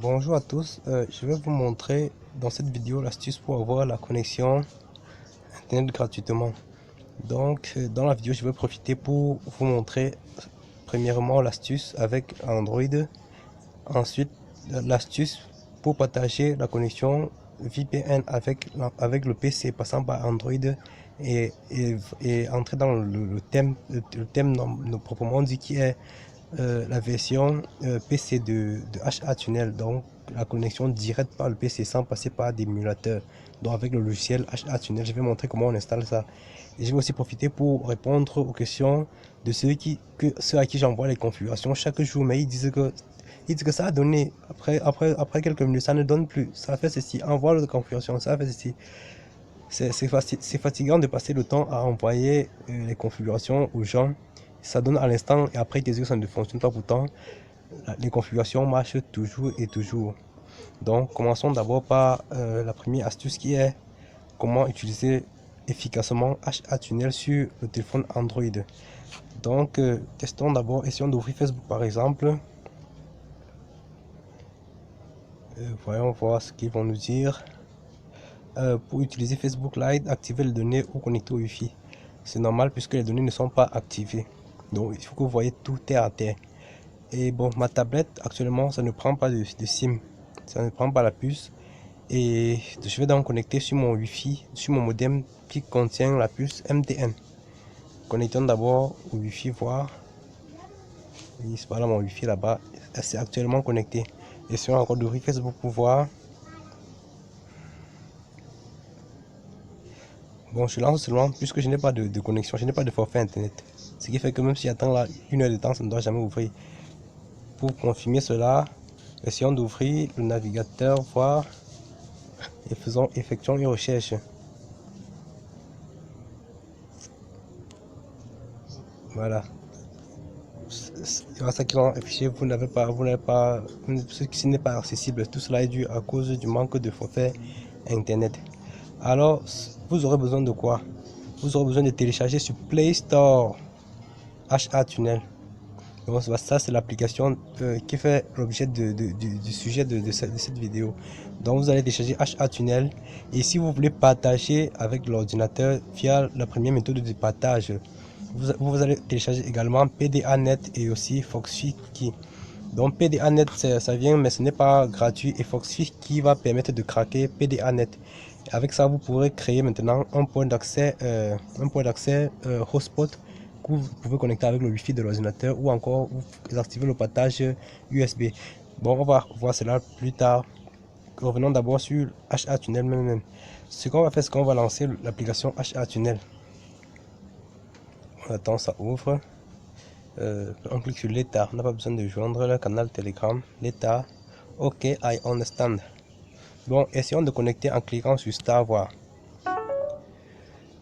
Bonjour à tous, je vais vous montrer dans cette vidéo l'astuce pour avoir la connexion internet gratuitement. Dans la vidéo je vais profiter pour vous montrer premièrement l'astuce avec Android, ensuite l'astuce pour partager la connexion VPN avec le PC passant par Android et entrer dans le thème proprement dit qui est la version PC de HA Tunnel, donc la connexion directe par le PC sans passer par d'émulateur. Donc avec le logiciel HA Tunnel, je vais montrer comment on installe ça. Et je vais aussi profiter pour répondre aux questions de ceux à qui j'envoie les configurations chaque jour, mais ils disent que ça a donné. Après quelques minutes, ça ne donne plus. Ça fait ceci, envoie la configuration, ça fait ceci. C'est fatigant de passer le temps à envoyer les configurations aux gens. Ça donne à l'instant et après ils disent que ça ne fonctionne pas. Pourtant, les configurations marchent toujours et toujours. Donc, commençons d'abord par la première astuce qui est comment utiliser efficacement HA Tunnel sur le téléphone Android. Testons d'abord, essayons d'ouvrir Facebook par exemple. Voyons voir ce qu'ils vont nous dire. Pour utiliser Facebook Lite, activer les données ou connecter au Wi-Fi. C'est normal puisque les données ne sont pas activées. Donc il faut que vous voyez tout terre à terre. Et bon, ma tablette actuellement ça ne prend pas de SIM. Ça ne prend pas la puce. Et je vais donc connecter sur mon Wi-Fi, sur mon modem qui contient la puce MTN. Connectons d'abord au Wi-Fi voir. Oui, c'est pas là mon Wi-Fi là-bas. C'est actuellement connecté. Essayons encore d'ouvrir Facebook pour voir. Bon, je lance seulement puisque je n'ai pas de connexion, je n'ai pas de forfait internet. Ce qui fait que même si j'attends là une heure de temps, ça ne doit jamais ouvrir. Pour confirmer cela, essayons d'ouvrir le navigateur, voir et effectuons une recherche. Voilà. C'est ça qu'ils ont affiché, ce n'est pas accessible. Tout cela est dû à cause du manque de forfait internet. Alors, vous aurez besoin de quoi? Vous aurez besoin de télécharger sur Play Store HA Tunnel. Donc ça c'est l'application qui fait l'objet du sujet de cette vidéo. Donc vous allez télécharger HA Tunnel et si vous voulez partager avec l'ordinateur via la première méthode de partage, vous allez télécharger également PDA-Net et aussi FoxFiKey. Donc PDA-Net ça vient mais ce n'est pas gratuit et FoxFiKey va permettre de craquer PDA-Net. Avec ça vous pourrez créer maintenant un point d'accès hotspot que vous pouvez connecter avec le Wi-Fi de l'ordinateur ou encore vous activez le partage USB. Bon, on va voir cela plus tard. Revenons d'abord sur HA Tunnel même. Ce qu'on va faire, c'est qu'on va lancer l'application HA Tunnel. On attend, ça ouvre. On clique sur l'état. On n'a pas besoin de joindre le canal Telegram. L'état. Ok, I understand. Bon, essayons de connecter en cliquant sur Start voir.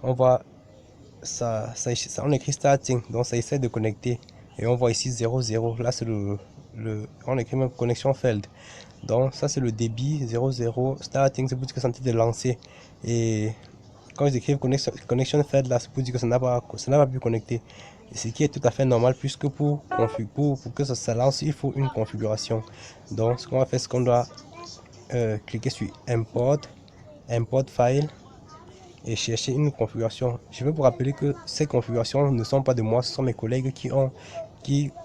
On voit on écrit starting, donc ça essaie de connecter et on voit ici 00. Là c'est on écrit même connexion failed, donc ça c'est le débit 00 starting, c'est pour dire que c'est en train de lancer. Et quand ils écrivent connection failed, là c'est pour dire que ça n'a pas pu connecter, et ce qui est tout à fait normal puisque pour que ça lance il faut une configuration. Donc ce qu'on va faire, c'est qu'on doit cliquer sur import file et chercher une configuration. Je vais vous rappeler que ces configurations ne sont pas de moi, ce sont mes collègues qui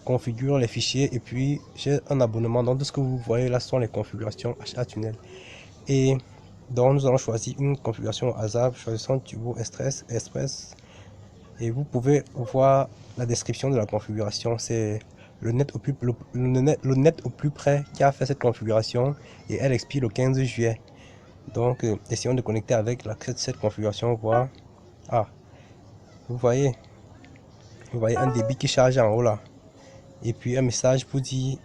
configurent les fichiers, et puis j'ai un abonnement. Donc tout ce que vous voyez là sont les configurations HA Tunnel. Et donc nous allons choisir une configuration au hasard, choisissons Turbo Express et vous pouvez voir la description de la configuration. C'est le net au plus près qui a fait cette configuration et elle expire le 15 juillet. Donc essayons de connecter avec cette configuration, voir. Ah, vous voyez un débit qui charge en haut là, et puis un message pour dire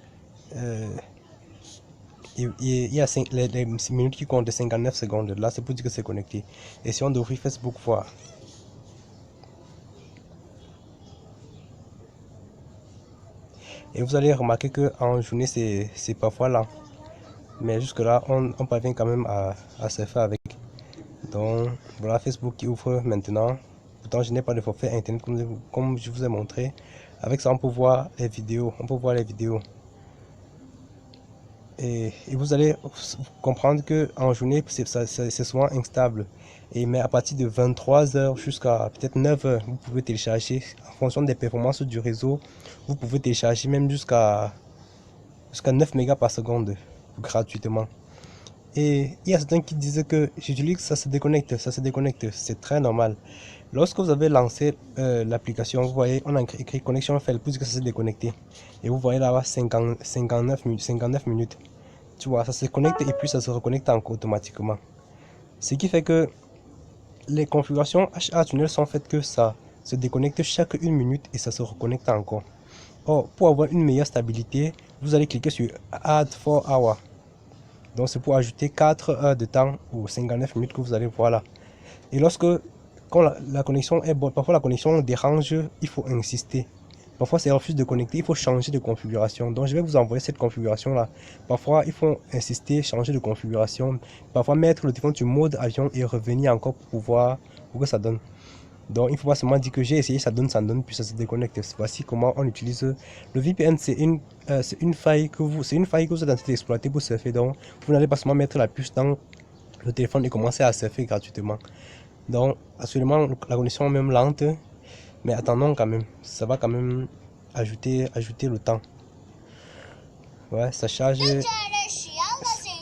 il y a les minutes qui comptent de 59 secondes. Là c'est pour dire que c'est connecté. Essayons d'ouvrir Facebook voir. Et vous allez remarquer que en journée c'est parfois lent, mais jusque là on parvient quand même à se faire avec. Donc voilà Facebook qui ouvre maintenant. Pourtant je n'ai pas de forfait internet comme je vous ai montré. Avec ça on peut voir les vidéos, et vous allez comprendre que en journée c'est souvent instable. Mais à partir de 23 h jusqu'à peut-être 9 h, vous pouvez télécharger en fonction des performances du réseau. Vous pouvez télécharger même jusqu'à 9 mégas par seconde gratuitement. Et il y a certains qui disent que j'utilise, ça se déconnecte, c'est très normal. Lorsque vous avez lancé l'application, vous voyez, on a écrit connexion failed plus que ça s'est déconnecté. Et vous voyez là-bas 59 minutes. Tu vois, ça se connecte et puis ça se reconnecte encore automatiquement. Ce qui fait que les configurations HA Tunnel sont faites que ça se déconnecte chaque 1 minute et ça se reconnecte encore. Or, pour avoir une meilleure stabilité, vous allez cliquer sur Add 4 hours. Donc c'est pour ajouter 4 heures de temps aux 59 minutes que vous allez voir là. Et quand la connexion est bonne, parfois la connexion dérange, il faut insister. Parfois ça refuse de connecter, il faut changer de configuration. Donc je vais vous envoyer cette configuration là. Parfois il faut insister, changer de configuration. Parfois mettre le téléphone sur mode avion et revenir encore pour que ça donne. Donc il ne faut pas seulement dire que j'ai essayé, ça donne, puis ça se déconnecte. Voici comment on utilise le VPN. C'est une faille que vous êtes en train d'exploiter pour surfer. Donc vous n'allez pas seulement mettre la puce dans le téléphone et commencer à surfer gratuitement. Donc absolument la connexion est même lente, mais attendons quand même, ça va quand même ajouter le temps. Ouais, ça charge.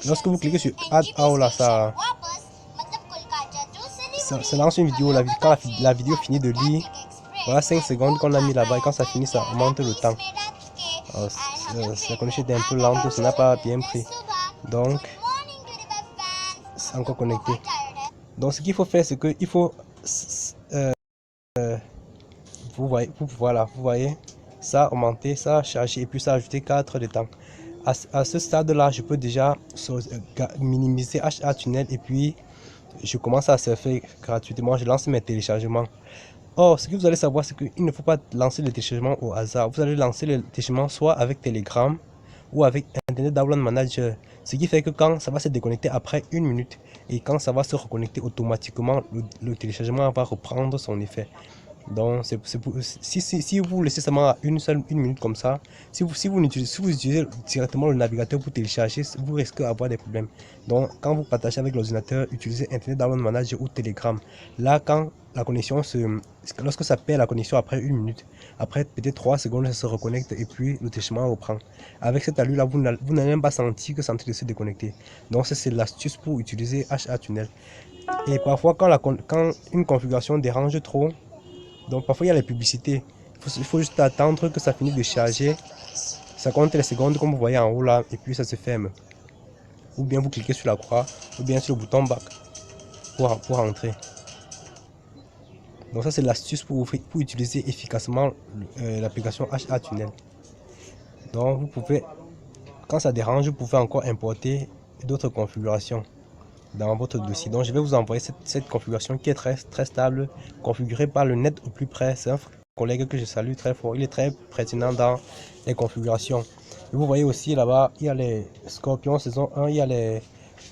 Lorsque vous cliquez sur Add Hour là, ça lance une vidéo. Quand la vidéo finit de lire, voilà 5 secondes qu'on a mis là-bas, et quand ça finit, ça augmente le temps. La connexion était un peu lente, ça n'a pas bien pris. Donc, c'est encore connecté. Donc, ce qu'il faut faire, c'est qu'il faut. Vous voyez, ça augmenter, ça charger, et puis ça ajouter 4 heures de temps. À ce stade-là, je peux déjà minimiser HA Tunnel, et puis je commence à surfer gratuitement, je lance mes téléchargements. Or, ce que vous allez savoir, c'est qu'il ne faut pas lancer le téléchargement au hasard. Vous allez lancer le téléchargement soit avec Telegram ou avec Internet Download Manager. Ce qui fait que quand ça va se déconnecter après 1 minute et quand ça va se reconnecter automatiquement, le téléchargement va reprendre son effet. Donc, si vous laissez seulement à une minute comme ça, si vous utilisez directement le navigateur pour télécharger, vous risquez d'avoir des problèmes. Donc, quand vous partagez avec l'ordinateur, utilisez Internet Download Manager ou Telegram. Là, quand la connexion lorsque ça perd la connexion après 1 minute, après peut-être 3 secondes, ça se reconnecte et puis le téléchargement reprend. Avec cette allure-là, vous n'allez même pas sentir que c'est en train de se déconnecter. Donc, c'est l'astuce pour utiliser HA Tunnel. Et parfois, quand une configuration dérange trop, donc parfois il y a les publicités. Il faut juste attendre que ça finisse de charger. Ça compte les secondes comme vous voyez en haut là et puis ça se ferme. Ou bien vous cliquez sur la croix ou bien sur le bouton back pour entrer. Donc ça c'est l'astuce pour utiliser efficacement l'application HA Tunnel. Donc vous pouvez, quand ça dérange, vous pouvez encore importer d'autres configurations dans votre dossier. Donc je vais vous envoyer cette configuration qui est très stable, configurée par le net au plus près. C'est un collègue que je salue très fort, il est très pertinent dans les configurations. Et vous voyez aussi là-bas, il y a les Scorpion saison 1, il y a les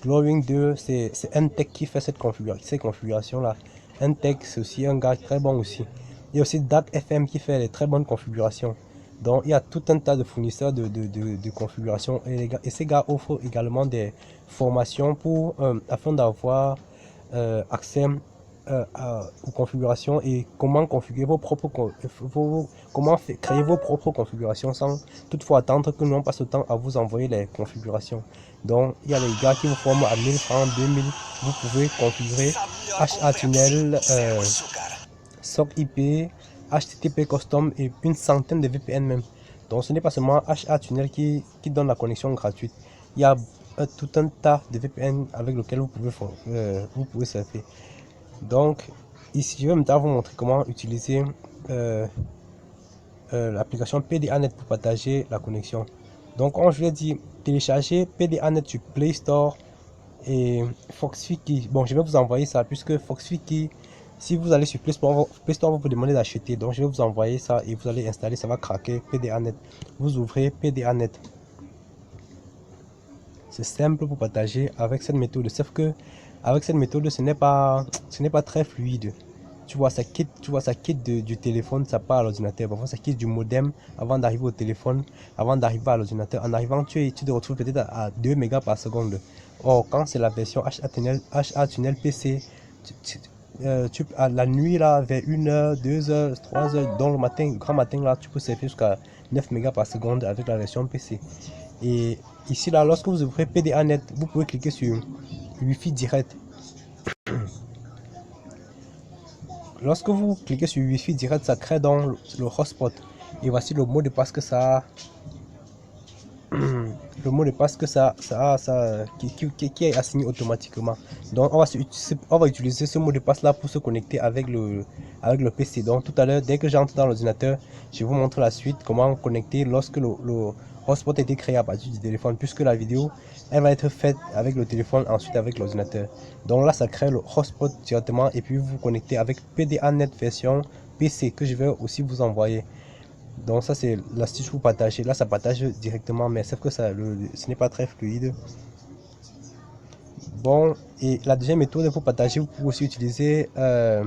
Glowing 2, c'est Ntech qui fait ces configurations là. Ntech c'est aussi un gars très bon aussi. Il y a aussi Dark FM qui fait les très bonnes configurations. Donc il y a tout un tas de fournisseurs de configuration et ces gars offrent également des formations afin d'avoir accès aux configurations et comment configurer créer vos propres configurations sans toutefois attendre que nous on passe le temps à vous envoyer les configurations. Donc il y a les gars qui vous forment à 1000 francs, 2000, vous pouvez configurer HA Tunnel, SOC IP, HTTP Custom et une centaine de VPN même. Donc ce n'est pas seulement HA Tunnel qui donne la connexion gratuite. Il y a tout un tas de VPN avec lequel vous pouvez surfer. Donc ici je vais maintenant vous montrer comment utiliser l'application PDANet pour partager la connexion. Donc comme je l'ai dit, télécharger PDANet sur Play Store et Foxfiki. Bon, je vais vous envoyer ça puisque Foxfiki, si vous allez sur Play Store, va vous demander d'acheter. Donc je vais vous envoyer ça et vous allez installer, ça va craquer PDANet. Vous ouvrez PDANet. C'est simple pour partager avec cette méthode, sauf que avec cette méthode ce n'est pas très fluide. tu vois, ça quitte du téléphone, ça part à l'ordinateur. Parfois, ça quitte du modem avant d'arriver au téléphone, avant d'arriver à l'ordinateur. En arrivant, tu te retrouves peut-être à 2 mégas par seconde. Or, quand c'est la version HA Tunnel PC, à la nuit, là, vers 1h, 2h, 3h, dans le matin, grand matin, là, tu peux surfer jusqu'à 9 mégas par seconde avec la version PC. Et ici, là, lorsque vous ouvrez PDA-Net, vous pouvez cliquer sur Wi-Fi direct. Lorsque vous cliquez sur Wi-Fi direct, ça crée dans le hotspot. Et voici le mot de passe que ça a. Le mot de passe que qui est assigné automatiquement. Donc on va utiliser ce mot de passe là pour se connecter avec le PC. Donc tout à l'heure, dès que j'entre dans l'ordinateur, je vous montre la suite, comment connecter lorsque le hotspot a été créé à partir du téléphone, puisque la vidéo elle va être faite avec le téléphone, ensuite avec l'ordinateur. Donc là, ça crée le hotspot directement et puis vous connectez avec PDA-Net version PC que je vais aussi vous envoyer. Donc ça c'est l'astuce pour partager. Là ça partage directement, mais sauf que ce n'est pas très fluide. Bon, et la deuxième méthode pour partager, vous pouvez aussi utiliser la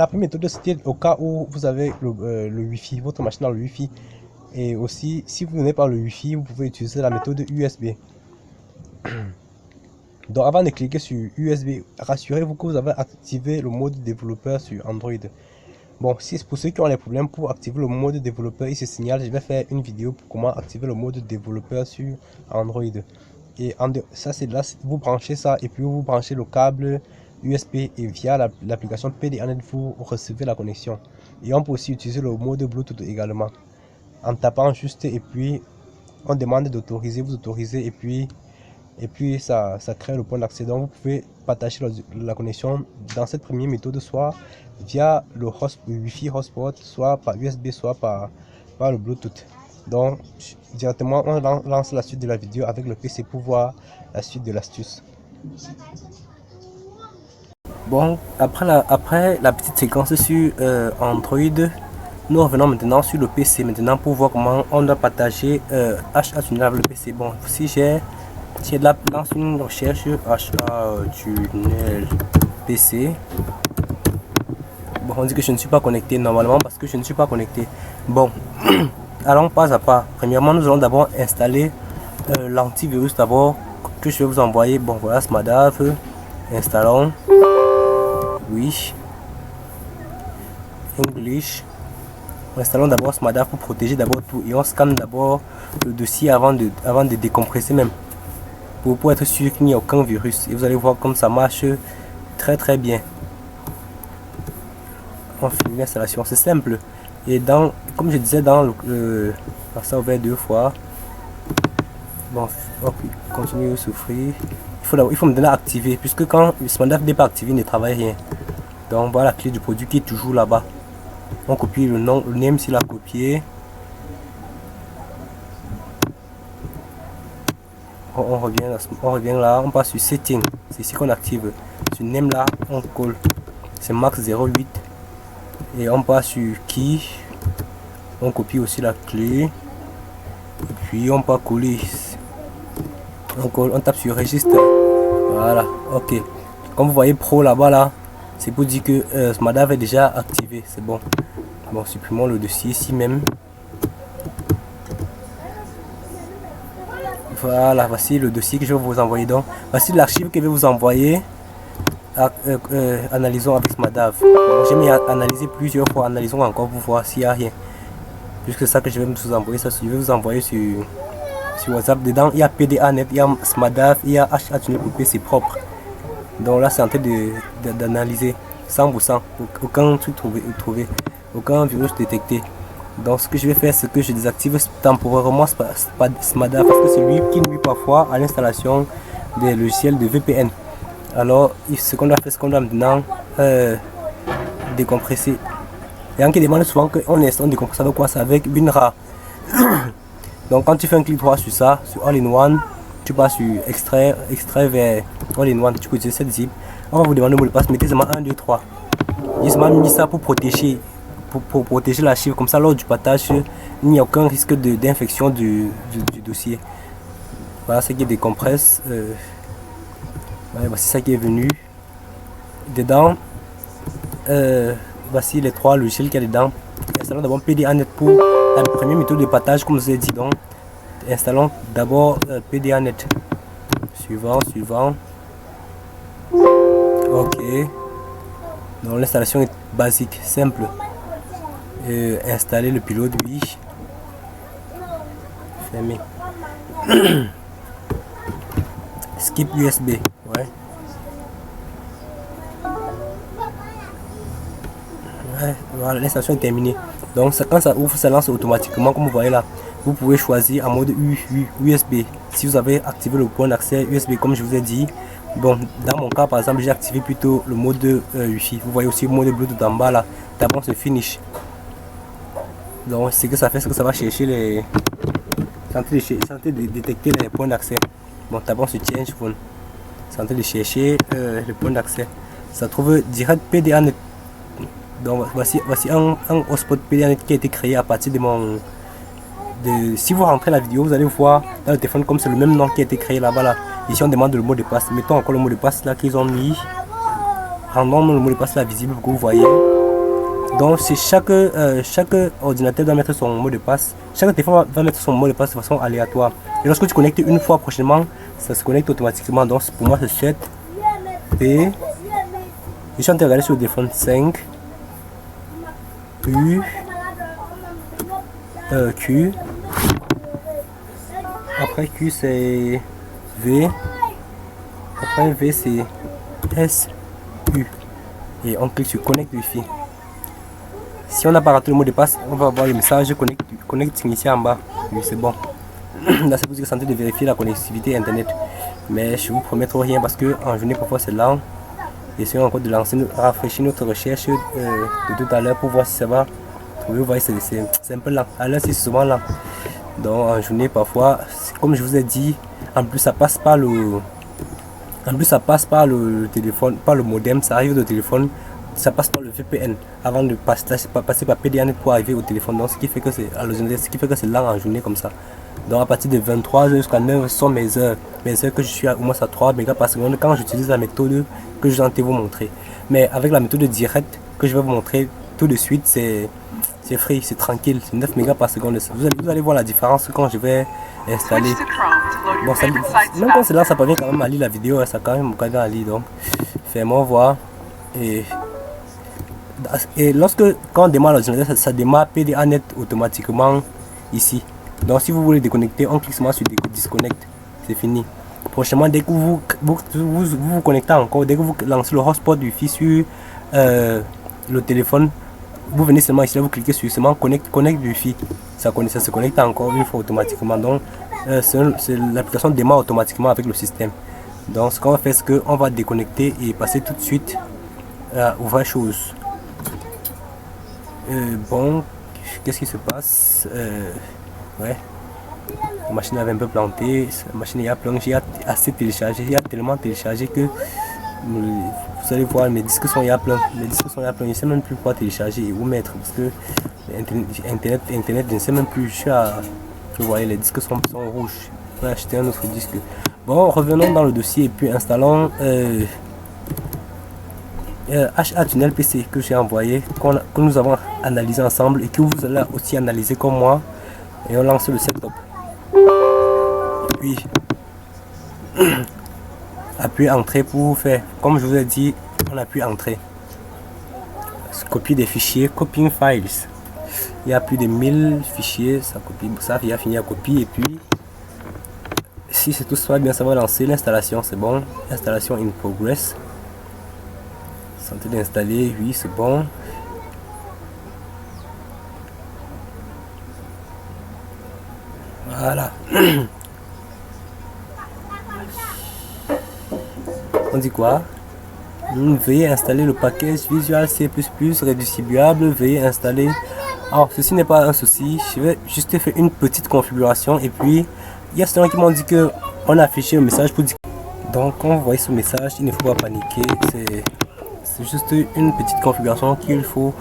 première méthode, c'était au cas où vous avez le Wi-Fi, votre machine dans le Wi-Fi. Et aussi, si vous n'avez pas le Wi-Fi, vous pouvez utiliser la méthode USB. Donc avant de cliquer sur USB, rassurez-vous que vous avez activé le mode développeur sur Android. Bon, si pour ceux qui ont les problèmes pour activer le mode développeur, il se signale, je vais faire une vidéo pour comment activer le mode développeur sur Android. Et ça c'est là, vous branchez ça et puis vous branchez le câble USB et via l'application PDA-Net vous recevez la connexion. Et on peut aussi utiliser le mode Bluetooth également. En tapant juste et puis on demande d'autoriser, vous autorisez et puis ça crée le point d'accès. Donc vous pouvez partager la connexion dans cette première méthode, soit via le Wi-Fi hotspot, soit par USB, soit par le Bluetooth. Donc directement on lance la suite de la vidéo avec le PC pour voir la suite de l'astuce. Bon, après la petite séquence sur Android, nous revenons maintenant sur le PC maintenant pour voir comment on doit partager HA-Tunnel avec le PC. Bon, si j'ai là, lance une recherche HA-Tunnel PC. Bon, on dit que je ne suis pas connecté normalement parce que je ne suis pas connecté. Bon, allons pas à pas. Premièrement, nous allons d'abord installer l'antivirus d'abord que je vais vous envoyer. Bon, voilà, SMADAV. Installons. Oui. English. Installons d'abord SMADAV pour protéger d'abord tout et on scanne d'abord le dossier avant de décompresser même. Pour être sûr qu'il n'y a aucun virus. Et vous allez voir comme ça marche très bien. On finit l'installation, c'est simple. Et comme je disais dans ça ouvert 2 fois. Bon, ok, continue à souffrir. Il faut maintenant activer, puisque quand le SMADAV n'est pas activé, il ne travaille rien. Donc voilà la clé du produit qui est toujours là-bas. On copie le nom, le name s'il a copié. On revient là, on passe sur setting. C'est ici qu'on active. Sur name là, on colle. C'est max 08. Et on passe sur key. On copie aussi la clé. Et puis on peut coller. On tape sur registre. Voilà, ok. Comme vous voyez pro là-bas là, c'est pour dire que SMADAV est déjà activé. C'est bon. Bon, supprimons le dossier ici même. Voilà, voici le dossier que je vais vous envoyer. Donc, voici l'archive que je vais vous envoyer. Analysons avec SMADAV. J'ai mis à analyser plusieurs fois. Analysons encore pour voir s'il n'y a rien. Puisque ça que je vais vous envoyer, ça je vais vous envoyer sur WhatsApp. Dedans, il y a PDA-Net, il y a SMADAV, il y a HA-Tunnel PC, c'est propre. Donc là, c'est en train d'analyser 100%. Aucun truc trouvé, aucun virus détecté. Donc ce que je vais faire, c'est que je désactive temporairement SMADAV parce que c'est lui qui nuit parfois à l'installation des logiciels de VPN. Alors ce qu'on doit faire, c'est qu'on doit maintenant décompresser. Et on qui demande souvent qu'on décompresse avec quoi? C'est avec WinRAR. Donc quand tu fais un clic droit sur ça, sur All-in-One, tu passes sur extrait vers All-in-One, tu peux utiliser cette zip. On va vous demander le mot de passe, mettez seulement 1, 2, 3. J'ai mis ça pour protéger. Pour protéger l'archive, comme ça lors du partage il n'y a aucun risque d'infection du dossier. Voilà ce qui décompresse. Ouais, voici ça qui est venu dedans. voici les 3 logiciels qu'il y a dedans. Installons d'abord PDA-Net pour la première méthode de partage, comme je vous ai dit. Donc, installons d'abord PDA-Net. Suivant. Ok. Donc l'installation est basique, simple. Installer le pilote, oui. Fermé. Skip USB, ouais. Voilà, l'installation est terminée. Donc quand ça ouvre, ça lance automatiquement, comme vous voyez là. Vous pouvez choisir en mode USB. Si vous avez activé le point d'accès USB, comme je vous ai dit. Bon, dans mon cas par exemple, j'ai activé plutôt le mode Wi-Fi. Vous voyez aussi le mode Bluetooth en bas là. D'abord c'est finish. Donc ce que ça fait, c'est que ça va chercher les... C'est en train de détecter les points d'accès. Bon, d'abord sur Change Phone. C'est en train de chercher les points d'accès. Ça trouve direct PDA-Net. Donc voici un hotspot PDA-Net qui a été créé à partir de mon... si vous rentrez la vidéo, vous allez voir dans le téléphone comme c'est le même nom qui a été créé là-bas là. Ici on demande le mot de passe. Mettons encore le mot de passe là qu'ils ont mis. Rendons le mot de passe là visible pour que vous voyez. Donc c'est chaque ordinateur doit mettre son mot de passe. Chaque téléphone va mettre son mot de passe de façon aléatoire. Et lorsque tu connectes une fois prochainement, ça se connecte automatiquement. Donc pour moi c'est 7 P. Je suis en train de regarder sur le téléphone 5 U Q. Après Q c'est V. Après V c'est S U. Et on clique sur Connect Wi-Fi. Si on n'a pas raté le mot de passe, on va avoir le message Connect ici en bas. Oui, c'est bon. Là, c'est pour que santé de vérifier la connectivité internet. Mais je vous promets trop rien parce que en journée, parfois c'est lent. Essayons encore de lancer, rafraîchir notre recherche de tout à l'heure pour voir si ça va. Vous voyez, c'est un peu lent. À l'heure, c'est souvent lent. Donc en journée, parfois, comme je vous ai dit, en plus ça passe par le téléphone, par le modem, ça arrive au téléphone. Ça passe par le VPN avant de passer par PDA-Net pour arriver au téléphone. Donc ce qui fait que c'est lent en journée comme ça. Donc à partir de 23h jusqu'à 9h ce sont mes heures que je suis au moins à 3 mégas par seconde quand j'utilise la méthode que je vais vous montrer. Mais avec la méthode directe que je vais vous montrer tout de suite, c'est free, c'est tranquille, c'est 9 mégas par seconde. Vous allez voir la différence quand je vais installer. Bon, même quand c'est là, ça parvient quand même à lire la vidéo, ça quand même à lire. Donc fais-moi voir. Et quand on démarre l'ordinateur, ça démarre PDA-Net automatiquement ici. Donc si vous voulez déconnecter, on clique seulement sur disconnect. C'est fini. Prochainement, dès que vous connectez encore, dès que vous lancez le hotspot Wi-Fi sur le téléphone, vous venez seulement ici, là, vous cliquez sur seulement connect Wi-Fi. Ça se connecte encore une fois automatiquement. Donc l'application démarre automatiquement avec le système. Donc ce qu'on va faire, c'est qu'on va déconnecter et passer tout de suite à ouvrir chose. Bon, qu'est-ce qui se passe? Ouais, la machine avait un peu planté. La machine il y a plein, j'ai assez téléchargé, il y a tellement téléchargé que vous allez voir mes disques sont il y a plein. Les disques sont il y a plein, je ne sais même plus quoi télécharger et où mettre parce que internet je ne sais même plus. Vous voyez, les disques sont rouges. On va acheter un autre disque. Bon, revenons dans le dossier et puis installons HA Tunnel PC que j'ai envoyé, que nous avons analysé ensemble et que vous allez aussi analyser comme moi. Et on lance le setup. Puis appuie entrée pour faire comme je vous ai dit. On appuie entrée, copier des fichiers, copying files. Il y a plus de 1000 fichiers, ça copie, ça il a fini à copier. Et puis si c'est tout soit bien, ça va lancer l'installation. C'est bon, installation in progress. Santé d'installer, oui c'est bon. Voilà. On dit quoi? Veuillez installer le package Visual C++ redistribuable. Veuillez installer. Alors ceci n'est pas un souci. Je vais juste faire une petite configuration et puis il y a certains qui m'ont dit que on a affiché un message pour dire. Donc quand vous voyez ce message, il ne faut pas paniquer. C'est juste une petite configuration qu'il faut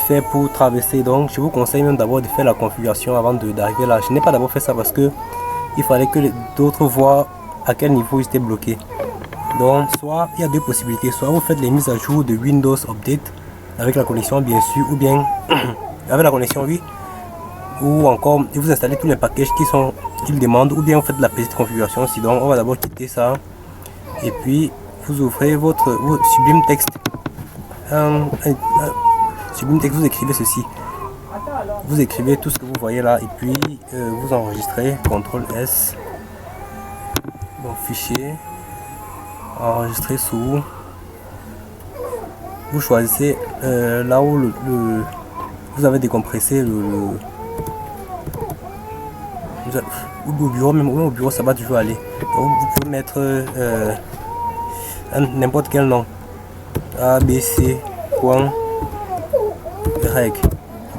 faire pour traverser. Donc je vous conseille même d'abord de faire la configuration avant d'arriver là. Je n'ai pas d'abord fait ça parce que il fallait que d'autres voient à quel niveau ils étaient bloqués. Donc soit il y a deux possibilités, soit vous faites les mises à jour de Windows Update avec la connexion bien sûr, ou bien avec la connexion oui, ou encore vous installez tous les packages qu'il demande, ou bien vous faites la petite configuration. Sinon on va d'abord quitter ça et puis vous ouvrez votre Sublime Text. Sublime Text, vous écrivez ceci, vous écrivez tout ce que vous voyez là et puis vous enregistrez. CTRL S, bon, fichier, enregistrer sous, vous choisissez là où vous avez décompressé au bureau, même au bureau ça va toujours aller. Donc vous pouvez mettre n'importe quel nom, ABC point reg.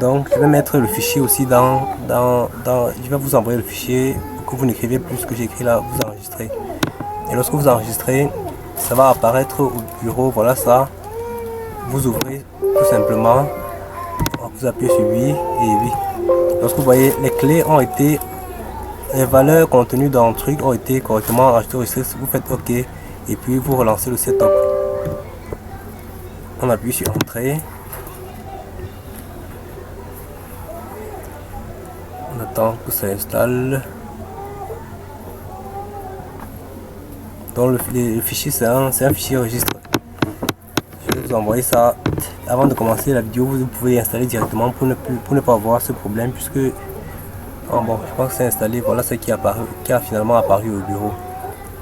Donc je vais mettre le fichier aussi je vais vous envoyer le fichier pour que vous n'écrivez plus ce que j'ai écrit là, vous enregistrez. Et lorsque vous enregistrez, ça va apparaître au bureau. Voilà ça. Vous ouvrez tout simplement, vous appuyez sur oui et oui. Lorsque vous voyez les clés ont été, les valeurs contenues dans le truc ont été correctement enregistrées, vous faites OK et puis vous relancez le setup. On appuie sur entrée. On attend que ça installe. Donc le fichier c'est un fichier registre. Je vais vous envoyer ça avant de commencer la vidéo. Vous pouvez installer directement pour ne pas avoir ce problème, puisque bon, je pense que c'est installé. Voilà ce qui a finalement apparu au bureau.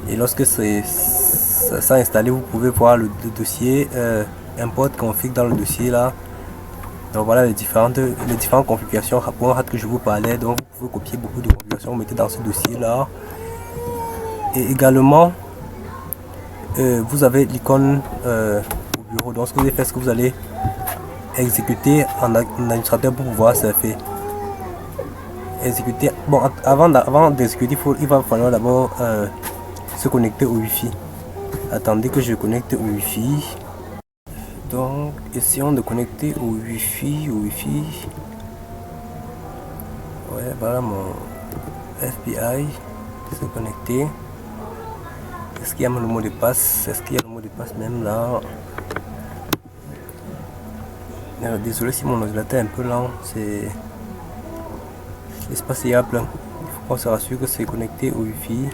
Et lorsque ça installé, vous pouvez voir le dossier import config dans le dossier là. Donc voilà les différentes configurations que je vous parlais. Donc vous pouvez copier beaucoup de configurations, vous mettez dans ce dossier là. Et également vous avez l'icône au bureau. Donc ce que vous allez faire, c'est que vous allez exécuter en administrateur pour pouvoir ça fait exécuter. Bon, avant d'exécuter, il va falloir d'abord se connecter au Wi-Fi. Attendez que je connecte au Wi-Fi. Donc essayons de connecter au Wi-Fi. Ouais, voilà mon FBI. Se connecter. Est-ce qu'il y a le mot de passe? Est-ce qu'il y a le mot de passe même là? Désolé si mon ordinateur est un peu lent, c'est l'espace est à plein. Il faut qu'on se rassure que c'est connecté au Wi-Fi.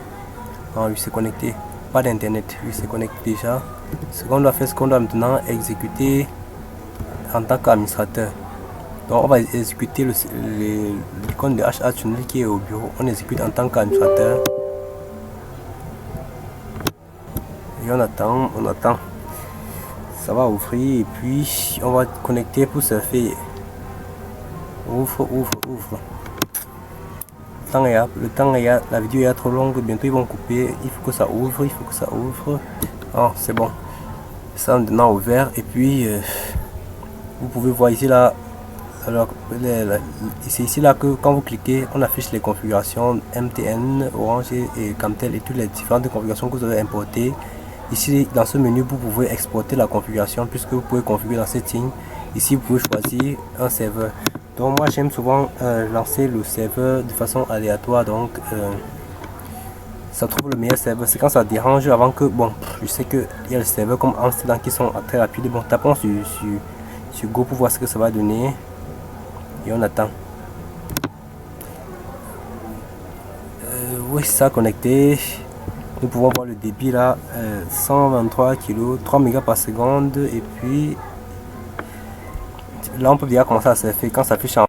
Ah oui, c'est connecté, pas d'internet, oui c'est connecté déjà. Ce qu'on doit faire, c'est qu'on doit maintenant exécuter en tant qu'administrateur. Donc on va exécuter l'icône de HA Tunnel qui est au bureau. On exécute en tant qu'administrateur. Et on attend. Ça va ouvrir et puis on va connecter pour surfer. Ouvre. Le temps est la vidéo est trop longue, bientôt ils vont couper. Il faut que ça ouvre, Oh, c'est bon. Ça maintenant ouvert et puis vous pouvez voir ici là. Alors c'est ici là que quand vous cliquez, on affiche les configurations MTN, Orange et Camtel et toutes les différentes configurations que vous avez importées. Ici dans ce menu vous pouvez exporter la configuration puisque vous pouvez configurer dans Settings. Ici vous pouvez choisir un serveur. Donc moi j'aime souvent lancer le serveur de façon aléatoire, donc ça trouve le meilleur serveur. C'est quand ça dérange avant que, bon, je sais que il y a les serveurs comme Amsterdam qui sont très rapides. Bon, tapons sur Go pour voir ce que ça va donner et on attend. Oui, ça connecté. Nous pouvons voir le débit là, 123 kg, 3 mégas par seconde. Et puis là on peut déjà commencer à surfer quand ça affiche en